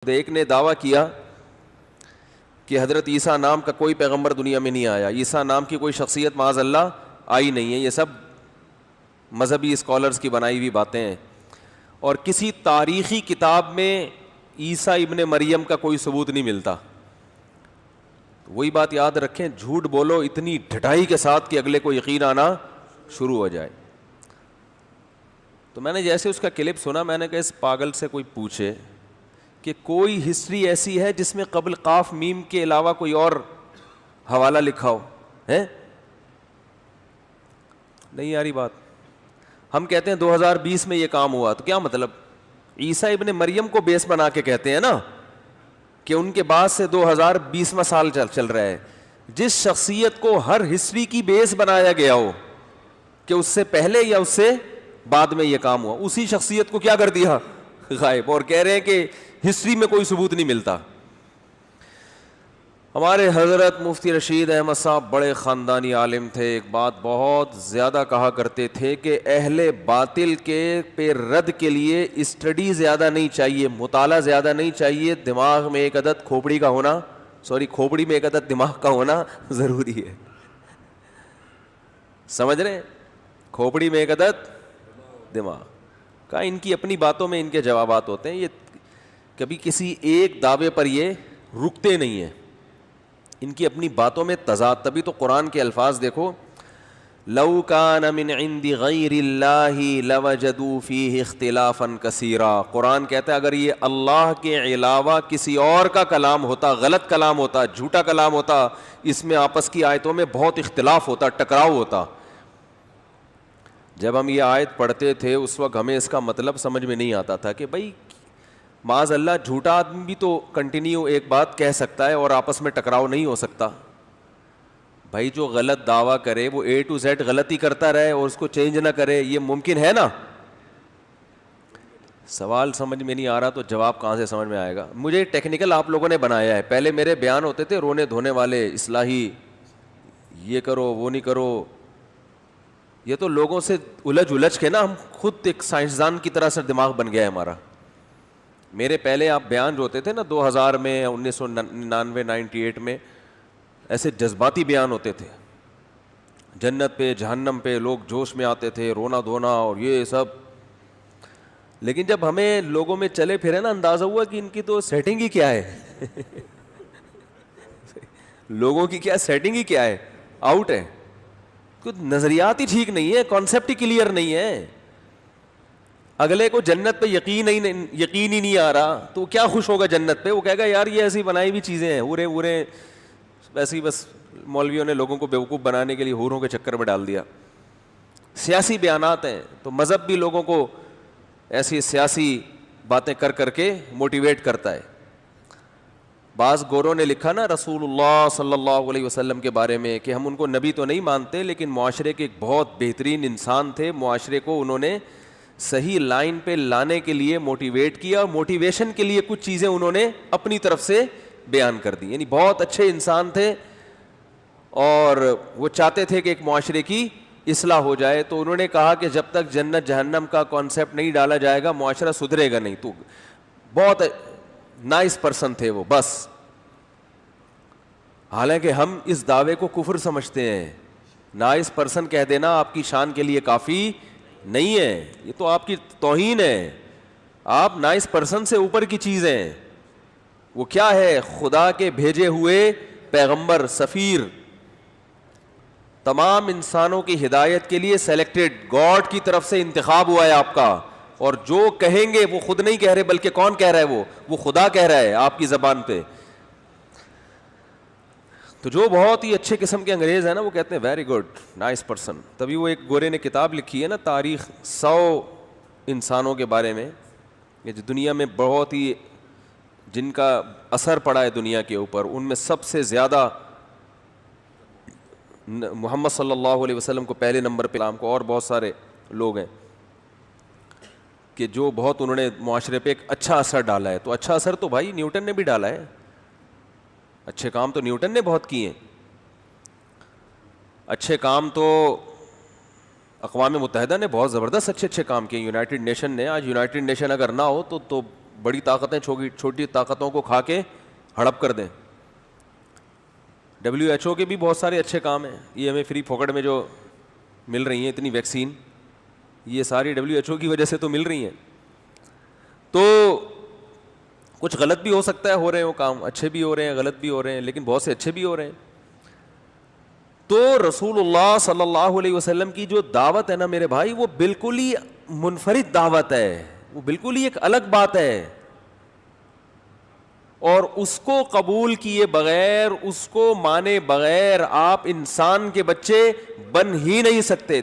ایک نے دعویٰ کیا کہ حضرت عیسیٰ نام کا کوئی پیغمبر دنیا میں نہیں آیا، عیسیٰ نام کی کوئی شخصیت معاذ اللہ آئی نہیں ہے. یہ سب مذہبی اسکالرز کی بنائی ہوئی باتیں ہیں، اور کسی تاریخی کتاب میں عیسیٰ ابن مریم کا کوئی ثبوت نہیں ملتا. وہی بات یاد رکھیں، جھوٹ بولو اتنی ڈھٹائی کے ساتھ کہ اگلے کو یقین آنا شروع ہو جائے. تو میں نے جیسے اس کا کلپ سنا، میں نے کہا اس پاگل سے کوئی پوچھے کہ کوئی ہسٹری ایسی ہے جس میں قبل قاف میم کے علاوہ کوئی اور حوالہ لکھا ہو ہے؟ نہیں آ رہی بات. ہم کہتے ہیں 2020 میں یہ کام ہوا، تو کیا مطلب؟ عیسیٰ ابن مریم کو بیس بنا کے کہتے ہیں نا کہ ان کے بعد سے 2020واں سال چل رہا ہے. جس شخصیت کو ہر ہسٹری کی بیس بنایا گیا ہو کہ اس سے پہلے یا اس سے بعد میں یہ کام ہوا، اسی شخصیت کو کیا کر دیا؟ غائب. اور کہہ رہے ہیں کہ ہسٹری میں کوئی ثبوت نہیں ملتا. ہمارے حضرت مفتی رشید احمد صاحب بڑے خاندانی عالم تھے، ایک بات بہت زیادہ کہا کرتے تھے کہ اہل باطل کے پہ رد کے لیے اسٹڈی زیادہ نہیں چاہیے، مطالعہ زیادہ نہیں چاہیے، دماغ میں ایک عدد کھوپڑی میں ایک عدد دماغ کا ہونا ضروری ہے. سمجھ رہے ہیں؟ کھوپڑی میں ایک عدد دماغ کا. ان کی اپنی باتوں میں ان کے جوابات ہوتے ہیں، یہ کبھی کسی ایک دعوے پر یہ رکتے نہیں ہیں، ان کی اپنی باتوں میں تضاد. تبھی تو قرآن کے الفاظ دیکھو، لو کان من عند غیر اللہ لوجدوا فیہ اختلافا کثیرا. قرآن کہتا ہے اگر یہ اللہ کے علاوہ کسی اور کا کلام ہوتا، غلط کلام ہوتا، جھوٹا کلام ہوتا، اس میں آپس کی آیتوں میں بہت اختلاف ہوتا، ٹکراؤ ہوتا. جب ہم یہ آیت پڑھتے تھے اس وقت ہمیں اس کا مطلب سمجھ میں نہیں آتا تھا کہ بھائی معاذ اللہ جھوٹا آدمی بھی تو کنٹینیو ایک بات کہہ سکتا ہے اور آپس میں ٹکراؤ نہیں ہو سکتا. بھائی جو غلط دعویٰ کرے وہ A to Z غلطی کرتا رہے اور اس کو چینج نہ کرے، یہ ممکن ہے نا؟ سوال سمجھ میں نہیں آ رہا تو جواب کہاں سے سمجھ میں آئے گا؟ مجھے ٹیکنیکل آپ لوگوں نے بنایا ہے. پہلے میرے بیان ہوتے تھے رونے دھونے والے، اصلاحی، یہ کرو وہ نہیں کرو. یہ تو لوگوں سے الجھ کے نا ہم خود ایک سائنسدان کی طرح سے دماغ بن گیا ہے ہمارا. میرے پہلے آپ بیان جو ہوتے تھے نا 2000 میں، 1999 98 میں، ایسے جذباتی بیان ہوتے تھے، جنت پہ جہنم پہ لوگ جوش میں آتے تھے، رونا دھونا اور یہ سب. لیکن جب ہمیں لوگوں میں چلے پھرے نا اندازہ ہوا کہ ان کی تو سیٹنگ ہی کیا ہے لوگوں کی کیا سیٹنگ ہی کیا ہے، آؤٹ ہے. کچھ نظریات ہی ٹھیک نہیں ہے، کانسیپٹ ہی کلیئر نہیں ہے. اگلے کو جنت پہ یقین ہی نہیں آ رہا تو کیا خوش ہوگا جنت پہ؟ وہ کہے گا یار یہ ایسی بنائی ہوئی چیزیں ہیں، ہورے ویسے ہی بس مولویوں نے لوگوں کو بیوقوف بنانے کے لیے ہوروں کے چکر میں ڈال دیا. سیاسی بیانات ہیں تو مذہب بھی لوگوں کو ایسی سیاسی باتیں کر کے موٹیویٹ کرتا ہے. بعض گوروں نے لکھا نا رسول اللہ صلی اللہ علیہ وسلم کے بارے میں کہ ہم ان کو نبی تو نہیں مانتے لیکن معاشرے کے ایک بہت بہترین انسان تھے، معاشرے کو انہوں نے صحیح لائن پہ لانے کے لیے موٹیویٹ کیا، اور موٹیویشن کے لیے کچھ چیزیں انہوں نے اپنی طرف سے بیان کر دی. یعنی بہت اچھے انسان تھے اور وہ چاہتے تھے کہ ایک معاشرے کی اصلاح ہو جائے. تو انہوں نے کہا کہ جب تک جنت جہنم کا کانسیپٹ نہیں ڈالا جائے گا معاشرہ سدھرے گا نہیں. تو بہت نائس پرسن تھے وہ بس. حالانکہ ہم اس دعوے کو کفر سمجھتے ہیں. نائس پرسن کہہ دینا آپ کی شان کے لیے کافی نہیں ہے، یہ تو آپ کی توہین ہے. آپ نائس پرسن سے اوپر کی چیز ہیں. وہ کیا ہے؟ خدا کے بھیجے ہوئے پیغمبر، سفیر، تمام انسانوں کی ہدایت کے لیے سلیکٹڈ، گاڈ کی طرف سے انتخاب ہوا ہے آپ کا. اور جو کہیں گے وہ خود نہیں کہہ رہے بلکہ کون کہہ رہا ہے؟ وہ خدا کہہ رہا ہے آپ کی زبان پہ. تو جو بہت ہی اچھے قسم کے انگریز ہیں نا وہ کہتے ہیں ویری گڈ، نائس پرسن. تبھی وہ ایک گورے نے کتاب لکھی ہے نا تاریخ 100 انسانوں کے بارے میں، یہ جو دنیا میں بہت ہی جن کا اثر پڑا ہے دنیا کے اوپر، ان میں سب سے زیادہ محمد صلی اللہ علیہ وسلم کو پہلے نمبر پہ، نام کو اور بہت سارے لوگ ہیں کہ جو بہت انہوں نے معاشرے پہ ایک اچھا اثر ڈالا ہے. تو اچھا اثر تو بھائی نیوٹن نے بھی ڈالا ہے، اچھے کام تو نیوٹن نے بہت کیے ہیں. اچھے کام تو اقوام متحدہ نے بہت زبردست اچھے کام کیے. یونائٹڈ نیشن نے، آج یونائٹڈ نیشن اگر نہ ہو تو بڑی طاقتیں چھوٹی طاقتوں کو کھا کے ہڑپ کر دیں. WHO کے بھی بہت سارے اچھے کام ہیں. یہ ہمیں فری پھوکٹ میں جو مل رہی ہیں اتنی ویکسین, یہ ساری WHO کی وجہ سے تو مل رہی ہیں. تو کچھ غلط بھی ہو سکتا ہے, ہو رہے ہو کام, اچھے بھی ہو رہے ہیں, غلط بھی ہو رہے ہیں, لیکن بہت سے اچھے بھی ہو رہے ہیں. تو رسول اللہ صلی اللہ علیہ وسلم کی جو دعوت ہے نا میرے بھائی, وہ بالکل ہی منفرد دعوت ہے, وہ بالکل ہی ایک الگ بات ہے. اور اس کو قبول کیے بغیر, اس کو مانے بغیر آپ انسان کے بچے بن ہی نہیں سکتے.